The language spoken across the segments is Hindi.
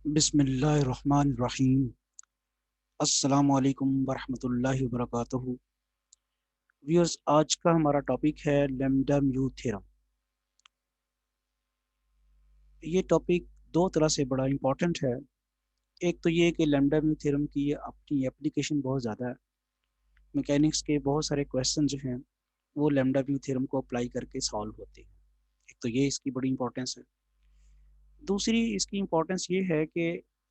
बिस्मिल्लाहिर्रहमानिर्रहीम। अस्सलामु अलैकुम वरहमतुल्लाहि वबरकातुहू। व्यूअर्स, आज का हमारा टॉपिक है लैम्डा म्यू थ्योरम। ये टॉपिक दो तरह से बड़ा इम्पोर्टेंट है। एक तो ये कि लैम्डा म्यू थ्योरम की अपनी एप्लीकेशन बहुत ज़्यादा है। मैकेनिक्स के बहुत सारे क्वेश्चन जो हैं वो लैम्डा म्यू थ्योरम को अप्लाई करके सॉल्व होते हैं। एक तो ये इसकी बड़ी इंपॉर्टेंस है। दूसरी इसकी इम्पोर्टेंस ये है कि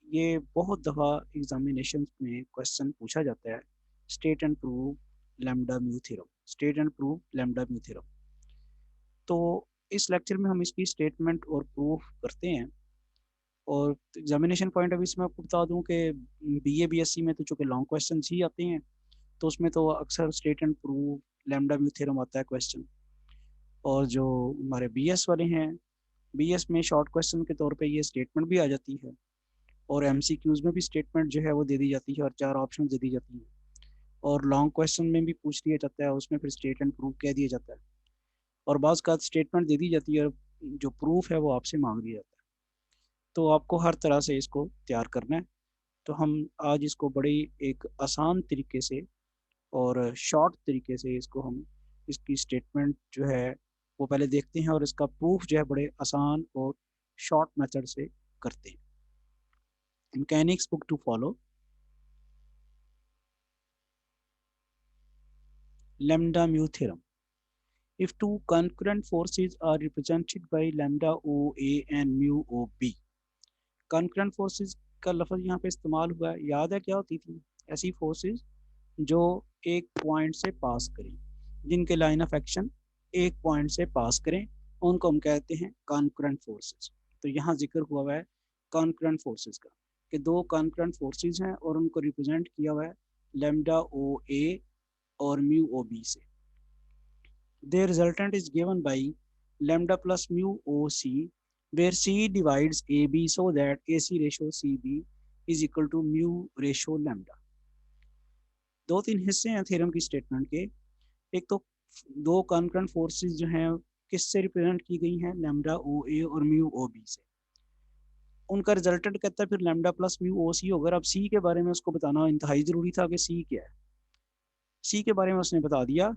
ये बहुत दफ़ा एग्जामिनेशन में क्वेश्चन पूछा जाता है, state and prove lambda mu theorem, state and prove lambda mu theorem. तो इस लेक्चर में हम इसकी स्टेटमेंट और प्रूफ करते हैं। और एग्जामिनेशन पॉइंट ऑफ व्यू से मैं आपको बता दूं कि बीए बीएससी में तो चूँकि लॉन्ग क्वेश्चन ही आते हैं, तो उसमें तो अक्सर state and prove lambda mu theorem आता है क्वेश्चन। और जो हमारे बीएस वाले हैं, बीएस में शॉर्ट क्वेश्चन के तौर पे ये स्टेटमेंट भी आ जाती है, और एमसीक्यूज में भी स्टेटमेंट जो है वो दे दी जाती है और चार ऑप्शन दे दी जाती है। और लॉन्ग क्वेश्चन में भी पूछ लिया जाता है, उसमें फिर स्टेट एंड प्रूफ कह दिया जाता है। और बाज़ का स्टेटमेंट दे दी जाती है और जो प्रूफ है वो आपसे मांग दिया जाता है। तो आपको हर तरह से इसको तैयार करना है। तो हम आज इसको बड़ी एक आसान तरीके से और शॉर्ट तरीके से इसको हम इसकी स्टेटमेंट जो है वो पहले देखते हैं, और इसका प्रूफ जो है बड़े आसान और शॉर्ट मेथड से करते हैं। Mechanics book to follow. Lambda mu theorem. If two concurrent forces are represented by lambda OA and mu OB। concurrent forces का लफ्ज़ यहाँ पे इस्तेमाल हुआ है। याद है क्या होती थी ऐसी फोर्सेस जो एक पॉइंट से पास करें, जिनके लाइन ऑफ एक्शन एक पॉइंट से पास करें, उनको हम कहते हैं कॉन्करेंट फोर्सेस। तो यहाँ जिक्र हुआ हुआ है कॉन्करेंट फोर्सेस का, कि दो कॉन्करेंट फोर्सेस हैं और उनको रिप्रेजेंट किया हुआ है लैम्डा ओ ए और म्यू ओ बी से। The resultant is given by lambda plus mu OC, where C divides AB so that AC ratio CB is equal to mu ratio lambda। दो तीन हिस्से हैं थ्योरम की स्टेटमेंट के। एक तो दो कॉन्करेंट फोर्सेस जो हैं किससे रिप्रेजेंट की गई हैं, लैम्डा ओ ए और म्यू ओ बी से। उनका रिजल्टेंट कहता है फिर lambda plus mu O C होगा। अब सी के बारे में उसको बताना इंतहाई ज़रूरी था कि सी क्या है। सी के बारे में उसने बता दिया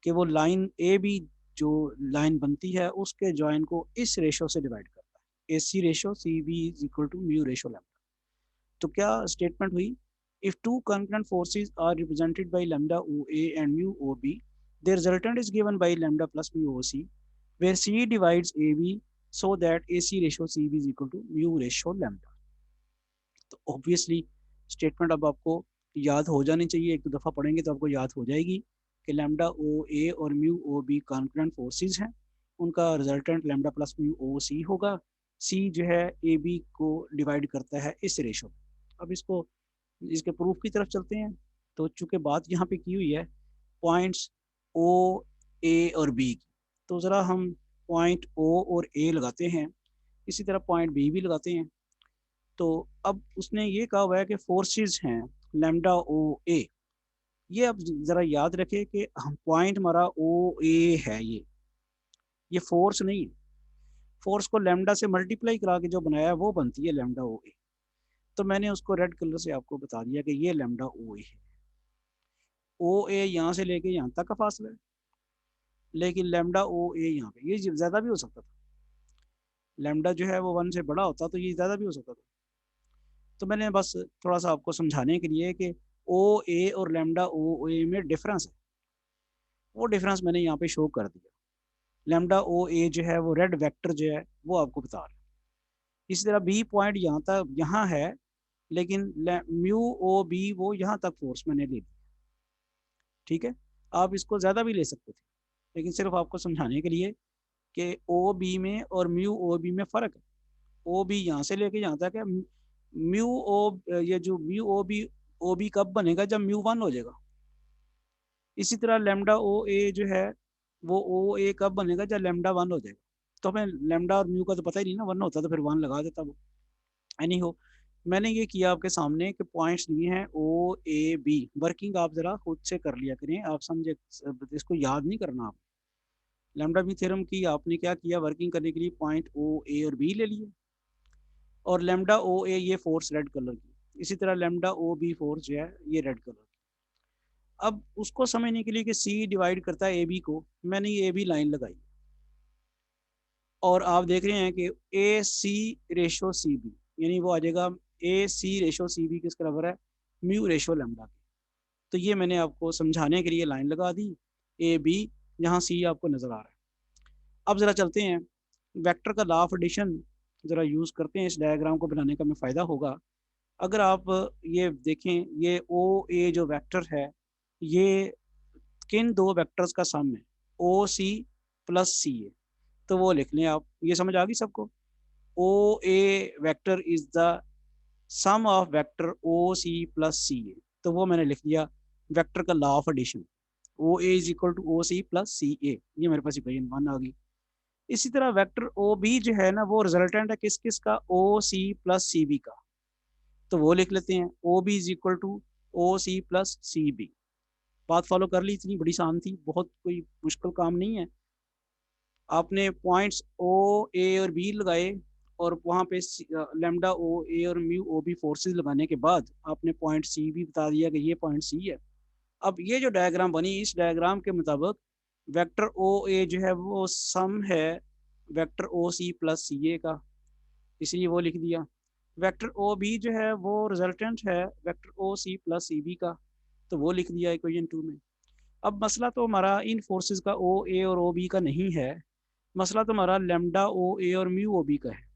कि वो लाइन ए बी जो लाइन बनती है उसके जॉइन को इस रेशो से डिवाइड करता है, A C ratio C B is equal to mu ratio lambda. तो क्या स्टेटमेंट हुई, if two concurrent forces are represented by lambda OA and mu OB, their resultant is given by lambda plus mu OC, where C divides AB so that AC ratio CB is equal to mu ratio lambda। तो ऑब्वियसली स्टेटमेंट अब आपको याद हो जानी चाहिए, एक दो दफ़ा पढ़ेंगे तो आपको याद हो जाएगी कि लैम्डा ओ ए और mu O B concurrent forces हैं। उनका resultant lambda plus mu O C होगा। सी जो है ए बी को डिवाइड करता है इस रेशो में। अब इसको इसके प्रूफ की तरफ चलते हैं। तो चूंकि बात यहाँ पे की हुई है पॉइंट्स ओ ए और बी की, तो ज़रा हम पॉइंट ओ और ए लगाते हैं, इसी तरह पॉइंट बी भी लगाते हैं। तो अब उसने ये कहा हुआ है कि फोर्सेस हैं लैम्डा ओ ए। ये अब ज़रा याद रखें कि हम पॉइंट हमारा ओ ए है, ये फोर्स नहीं है। फोर्स को लैम्डा से मल्टीप्लाई करा के जो बनाया है वो बनती है लैम्डा ओ ए। तो मैंने उसको रेड कलर से आपको बता दिया कि ये लैम्डा ओ ए है। ओ ए यहाँ से लेके यहाँ तक का फासला है, लेकिन लैम्डा ओ ए यहाँ पे ये ज़्यादा भी हो सकता था। लैम्डा जो है वो वन से बड़ा होता तो ये ज़्यादा भी हो सकता था। तो मैंने बस थोड़ा सा आपको समझाने के लिए कि ओ ए और लैम्डा ओ ए में डिफरेंस है, वो डिफरेंस मैंने यहाँ पे शो कर दिया। लैम्डा ओ ए जो है वो रेड वेक्टर जो है वो आपको बता रहा है। इसी तरह बी पॉइंट यहाँ तक यहाँ है, लेकिन म्यू ओ बी वो यहाँ तक फोर्स मैंने ले ली। ठीक है, आप इसको ज़्यादा भी ले सकते थे, लेकिन सिर्फ आपको समझाने के लिए कि ओ बी में और म्यू ओ बी में फ़र्क है। ओ बी यहाँ से लेके यहाँ तक है। म्यू ओ ये जो म्यू ओ बी कब बनेगा, जब म्यू वन हो जाएगा। इसी तरह लेमडा ओ ए जो है वो ओ ए कब बनेगा, जब लेमडा वन हो जाएगा। तो हमें लेमडा और म्यू का तो पता ही नहीं ना, वन होता तो फिर वन लगा देता वो। एनी हो, मैंने ये किया आपके सामने कि पॉइंट्स लिए हैं ओ ए बी। वर्किंग आप ज़रा खुद से कर लिया करें, आप समझे, इसको याद नहीं करना आप। लैम्डा बी थ्योरम की आपने क्या किया, वर्किंग करने के लिए पॉइंट ओ ए और बी ले लिए। और लैम्डा ओ ए ये फोर्स रेड कलर की, इसी तरह लैम्डा ओ बी फोर्स जो है ये रेड कलर की। अब उसको समझने के लिए कि सी डिवाइड करता है ए बी को, मैंने ये ए बी लाइन लगाई और आप देख रहे हैं कि ए सी रेशो सी बी, यानी वो आ जाएगा ए सी रेशो सी बी किसके बराबर है, म्यू रेशो लैम्डा के। तो ये मैंने आपको समझाने के लिए लाइन लगा दी ए बी, जहाँ सी आपको नज़र आ रहा है। अब ज़रा चलते हैं वेक्टर का लॉ ऑफ एडिशन ज़रा यूज़ करते हैं, इस डायग्राम को बनाने का हमें फ़ायदा होगा। अगर आप ये देखें, ये ओ ए जो वेक्टर है ये किन दो वेक्टर्स का सम है, ओ सी प्लस सी ए। तो वो लिख लें आप, ये समझ आ गई सबको। O A vector is the sum of vector O C plus C A, तो वो मैंने लिख दिया वेक्टर का law of addition, O A is equal to O C plus C A, ये मेरे पास इक्वेशन 1 आ गई। इसी तरह वेक्टर ओ बी जो है ना वो रिजल्टेंट है किस किस का, ओ सी प्लस सी बी का, तो वो लिख लेते हैं O B is equal to O C plus C B. बात फॉलो कर ली, इतनी बड़ी शान थी, बहुत कोई मुश्किल काम नहीं है। आपने पॉइंट्स ओ ए और बी लगाए और वहाँ पे लेमडा ओ ए और म्यू ओ बी फोर्सेस लगाने के बाद आपने पॉइंट सी भी बता दिया कि ये पॉइंट सी है। अब ये जो डायग्राम बनी, इस डायग्राम के मुताबिक वेक्टर ओ ए जो है वो सम है vector O C plus C ए का, इसलिए वो लिख दिया। वेक्टर ओ बी जो है वो रिजल्टेंट है vector O C plus C B का, तो वो लिख दिया इक्वेशन 2 में। अब मसला तो हमारा इन फोर्सेस का ओ ए और ओ बी का नहीं है, मसला तो हमारा लेमडा ओ ए और म्यू ओ बी का है।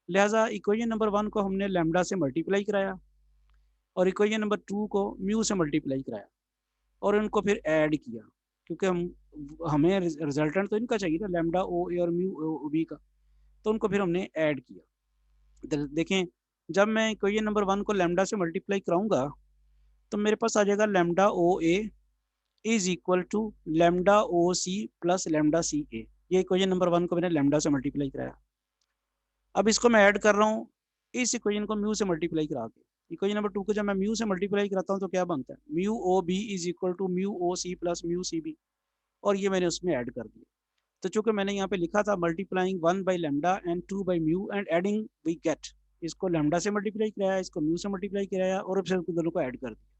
लिहाजा इक्वेशन नंबर 1 को हमने लेमडा से मल्टीप्लाई कराया और इक्वेशन नंबर 2 को म्यू से मल्टीप्लाई कराया और उनको फिर ऐड किया, क्योंकि हमें रिजल्टेंट तो इनका चाहिए था लेमडा ओ ए और म्यू ओ बी का, तो उनको फिर हमने ऐड किया। देखें, जब मैं इक्वेशन नंबर 1 को लेमडा से मल्टीप्लाई कराऊंगा तो मेरे पास आ जाएगा lambda O A is equal to lambda O C plus lambda C A. ये इक्वेशन नंबर 1 को मैंने लेमडा से मल्टीप्लाई कराया। अब इसको मैं ऐड कर रहा हूँ इस इक्वेशन को म्यू से मल्टीप्लाई करा के। इक्वेशन नंबर 2 को जब मैं म्यू से मल्टीप्लाई कराता हूँ तो क्या बनता है, mu O B is equal to mu O C plus mu C B, और ये मैंने उसमें ऐड कर दिया। तो चूंकि मैंने यहाँ पे लिखा था multiplying 1 by lambda and 2 by mu and adding we get, इसको लेमडा से मल्टीप्लाई कराया, इसको म्यू से मल्टीप्लाई कराया और फिर दोनों को ऐड कर दिया।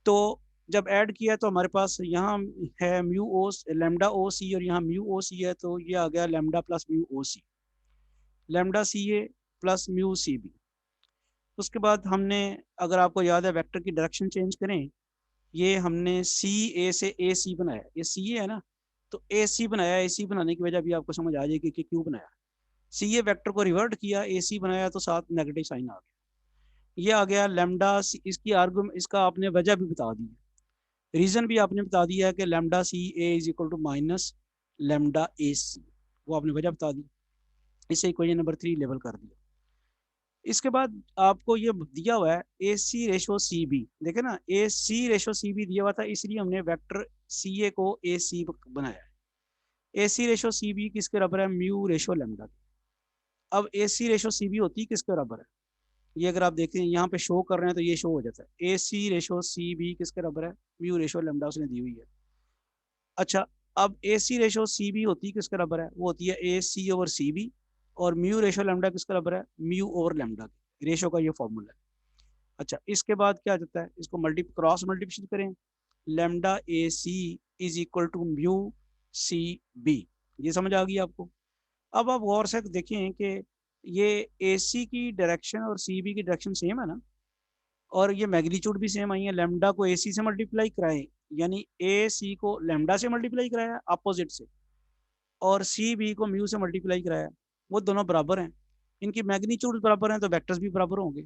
तो जब ऐड किया तो हमारे पास यहाँ है म्यू ओ लेमडा ओ सी और यहाँ म्यू ओ सी है, तो ये आ गया लेमडा प्लस म्यू ओ सी, लेमडा सी ए प्लस म्यू सी बी। उसके बाद हमने, अगर आपको याद है, वेक्टर की डायरेक्शन चेंज करें, ये हमने सी ए से ए सी बनाया, ये सी ए है ना, तो ए सी बनाया, ए सी बनाने की वजह भी आपको समझ आ जाएगी कि क्यों बनाया। सी ए वेक्टर को रिवर्ट किया, ए सी बनाया तो साथ नेगेटिव साइन आ गया, ये आ गया लेमडा। इसकी आर्गुमेंट, इसका आपने वजह भी बता दी, रीजन भी आपने बता दिया है कि lambda C A is equal to minus lambda A C, वो आपने वजह बता दी। इसे इक्वेशन नंबर 3 लेवल कर दिया। इसके बाद आपको ये दिया हुआ है A C ratio C B, देखे ना, ए सी रेशो सी बी दिया हुआ था, इसलिए हमने वेक्टर सी ए को ए सी बनाया है। A C ratio C B किसके बराबर है, म्यू रेशो लेमडा। अब ए सी रेशो सी बी होती है किसके बराबर है, ये अगर आप देखते हैं यहाँ पे शो कर रहे हैं तो ये शो हो जाता है, A C ratio C B किसके बराबर है, म्यू रेशो लेमडा उसने दी हुई है। अच्छा, अब ए सी रेशो सी बी होती है किसके बराबर है, वो होती है A C over C B, और म्यू रेशो लेमडा किसके बराबर है, म्यू ओवर लेमडा, रेशो का ये फॉर्मूला है। अच्छा, इसके बाद क्या जाता है, इसको क्रॉस मल्टीप्लिकेशन करें, lambda A C is equal to mu C B, ये समझ आ गई आपको। अब आप गौर से देखें कि ये ए सी की डायरेक्शन और सी बी की डायरेक्शन सेम है ना, और ये मैग्नीट्यूड भी सेम आई है। लेमडा को ए सी से मल्टीप्लाई कराए, यानी ए सी को लेमडा से मल्टीप्लाई कराया अपोजिट से, और सी बी को म्यू से मल्टीप्लाई कराया, वो दोनों बराबर हैं, इनकी मैग्नीट्यूड बराबर हैं तो वेक्टर्स भी बराबर होंगे,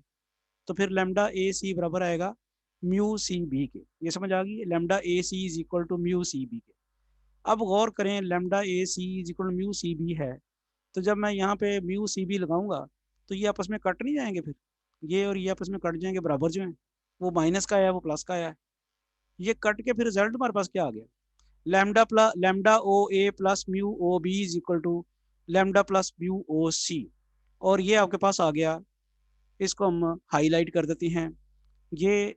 तो फिर लेमडा ए सी बराबर आएगा म्यू सी बी के। ये समझ आ गई, lambda A C is equal to mu C B के। अब गौर करें, lambda A C is equal to mu C B है, तो जब मैं यहाँ पे म्यू सी बी लगाऊंगा तो ये आपस में कट नहीं जाएंगे, फिर ये और ये आपस में कट जाएंगे, बराबर जो है, वो माइनस का आया वो प्लस का आया है, ये कट के फिर रिजल्ट हमारे पास क्या आ गया, lambda O A plus mu O B is equal to lambda plus mu O C, और ये आपके पास आ गया। इसको हम हाईलाइट कर देते हैं, ये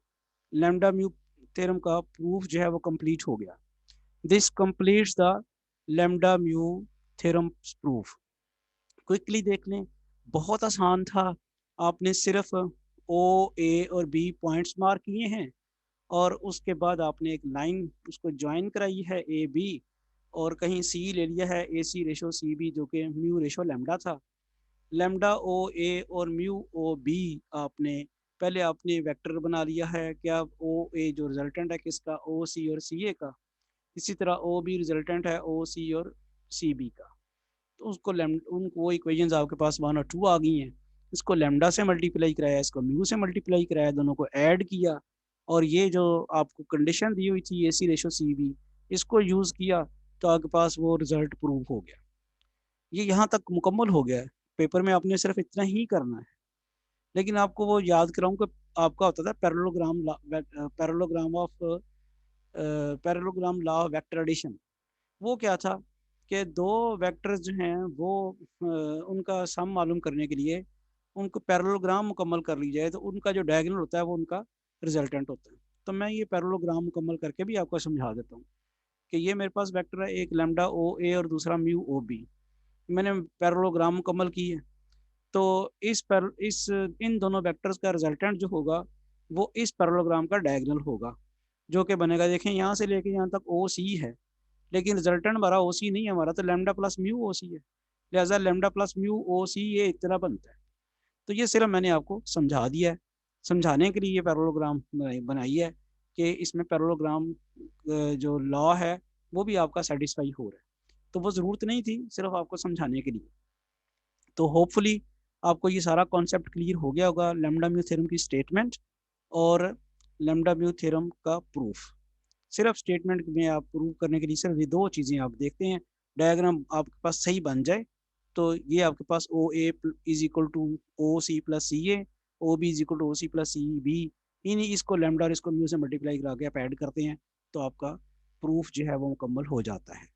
लैम्डा म्यू थ्योरम का प्रूफ जो है वो कंप्लीट हो गया। This completes the lambda mu theorem proof. Quickly देख लें, बहुत आसान था। आपने सिर्फ ओ, ए और बी पॉइंट्स मार्क किए हैं और उसके बाद आपने एक लाइन उसको ज्वाइन कराई है ए बी, और कहीं सी ले लिया है A C ratio C B, जो कि म्यू रेशो लेमडा था। लेमडा ओ ए और म्यू ओ बी आपने पहले आपने वेक्टर बना लिया है। क्या ओ ए जो रिजल्टेंट है किसका, ओ सी और सी ए का। इसी तरह ओ बी रिजल्टेंट है ओ सी और सी बी का। तो उसको उनको वो इक्वेशंस आपके पास 1 और 2 आ गई हैं। इसको लेमडा से मल्टीप्लाई कराया, इसको म्यू से मल्टीप्लाई कराया, दोनों को ऐड किया, और ये जो आपको कंडीशन दी हुई थी ए सी रेशो सी बी, इसको यूज़ किया, तो आपके पास वो रिजल्ट प्रूव हो गया। ये यहाँ तक मुकम्मल हो गया है। पेपर में आपने सिर्फ इतना ही करना है। लेकिन आपको वो याद कराऊँ कि आपका होता था parallelogram, parallelogram of parallelogram law of vector addition. वो क्या था कि दो वेक्टर्स जो हैं वो उनका सम मालूम करने के लिए उनको पैरेललोग्राम मुकम्मल कर ली जाए, तो उनका जो डायगोनल होता है वो उनका रिजल्टेंट होता है। तो मैं ये पैरेललोग्राम मुकम्मल करके भी आपको समझा देता हूँ कि ये मेरे पास वेक्टर है, एक लैम्डा ओ ए और दूसरा म्यू ओ बी। मैंने पैरेललोग्राम मुकम्मल की है। तो इस इन दोनों वेक्टर्स का रिजल्टेंट जो होगा वो इस पैरेललोग्राम का डायगोनल होगा, जो कि बनेगा, देखें यहाँ से लेके यहाँ तक ओ सी है, लेकिन रिजल्टेंट हमारा ओ सी नहीं है, हमारा तो लेमडा प्लस म्यू ओ सी है। लिहाजा लेमडा प्लस म्यू ओ सी ये इतना बनता है। तो ये सिर्फ मैंने आपको समझा दिया है। समझाने के लिए ये पैरेललोग्राम बनाई है कि इसमें पैरेललोग्राम जो लॉ है वो भी आपका सेटिस्फाई हो रहा है। तो वो ज़रूरत नहीं थी, सिर्फ आपको समझाने के लिए। तो होपफुली आपको ये सारा कॉन्सेप्ट क्लियर हो गया होगा, लैम्डा म्यू थ्योरम की स्टेटमेंट और लैम्डा म्यू थ्योरम का प्रूफ। सिर्फ स्टेटमेंट में आप प्रूव करने के लिए सिर्फ ये दो चीज़ें आप देखते हैं, डायग्राम आपके पास सही बन जाए, तो ये आपके पास O A is equal to O C plus C A, O B is equal to O C plus C B, इन इसको लैम्डा और इसको म्यू से मल्टीप्लाई करा के आप ऐड करते हैं, तो आपका प्रूफ जो है वो मुकम्मल हो जाता है।